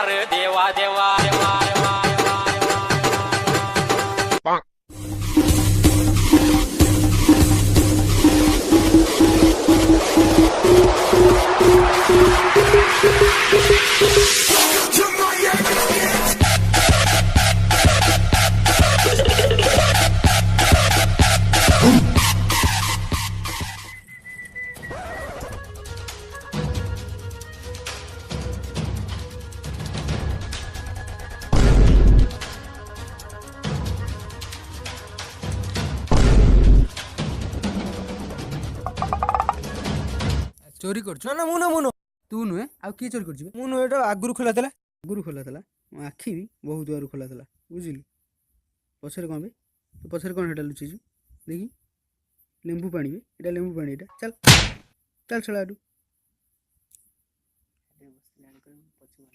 देवार देवा देवा देवा देवा चोरी कर ना मुनो मुनो तू नुहे आ किए चोरी कर मुनो एटा आगुरु खोला थला मो आखि भी बहुत बार खोला थला बुझिलु पछरे कोन बे तो पछरे कोन हेटा लुचि छु देखी लेंबू पानी बे एटा लेंबू पानी एटा चल चल छलाडू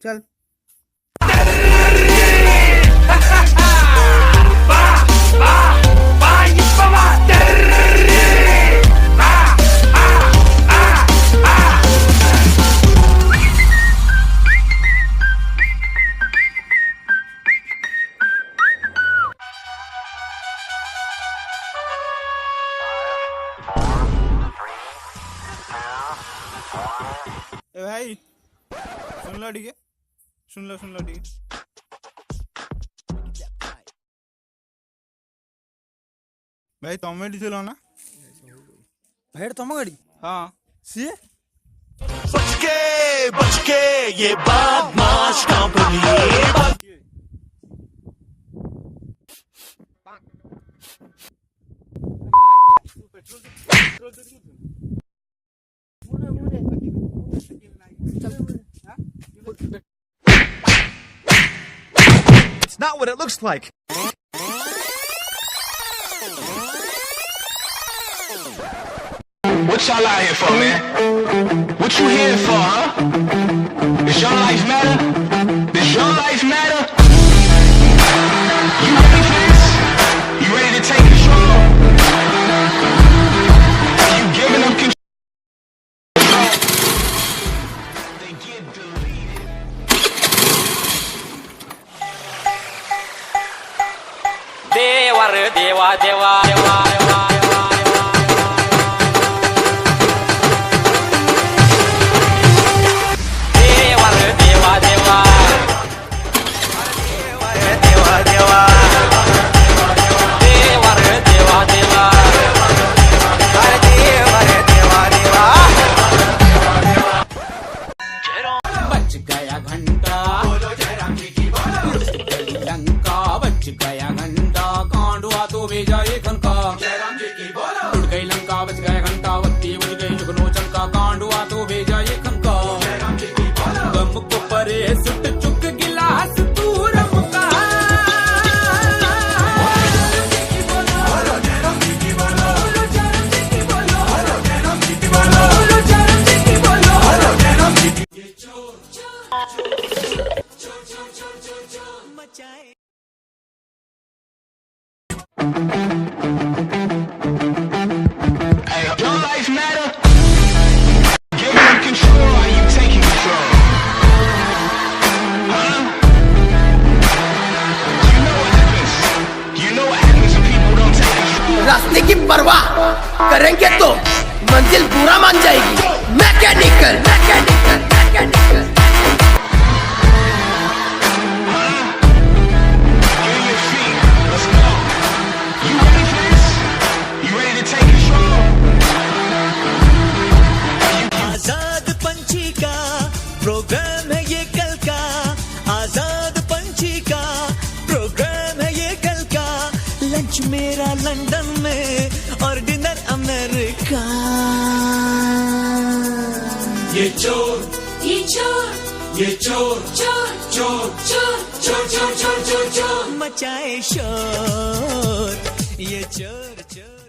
चल ए भाई सुन लो ठीक है सुन लो ठीक है भाई तुम एडी थिलो ना भाई तुम गाड़ी हाँ सी बच के ये बदमाश company It's not what it looks like. What y'all out here for, man? What you here for, huh? Does your life matter? Does your life matter? You ready for this? You ready to take control? You giving up control? They get deleted. देवार देवा देवा देवा देवा देवार देवा देवा देवा देवा देवार देवा देवा देवार देवा देवा बच गया घंटा बोलो जयराम जी की बोलो लंका बच गया घंटा कांडवा तो भेजा एक घंटा जयराम जी की बोलो उड़ गई लंका बच गया घंटा वत्ती उड़ गई जुगनू चंका कांडवा तो भेजा एक घंटा जयराम जी की बोलो गम को परे सुट चुक गिलास तूरम का बोलो जयराम जी की बोलो बोलो जयराम जी की बोलो बोलो जयराम जी की बोलो बोलो जयराम जी की बोलो बोलो जयराम जी की ये चोर मचाए Hey, your life matter? Giving up control, or you taking control? Huh? You know what happens when people don't take control? रास्ते की परवाह करेंगे तो मंजिल बुरा मान जाएगी। Mechanical mechanical mechanical Get on your feet, let's go. You ready for this? You ready to take control? आजाद पंछी का प्रोग्राम है ये कल का आजाद पंछी का प्रोग्राम है ये कल का लंच मेरा लंदन में और डिनर अमेरिका ये चोर ये चोर ये चोर चोर चोर चोर चोर चोर चोर चोर चोर मचाए शोर ये चोर चोर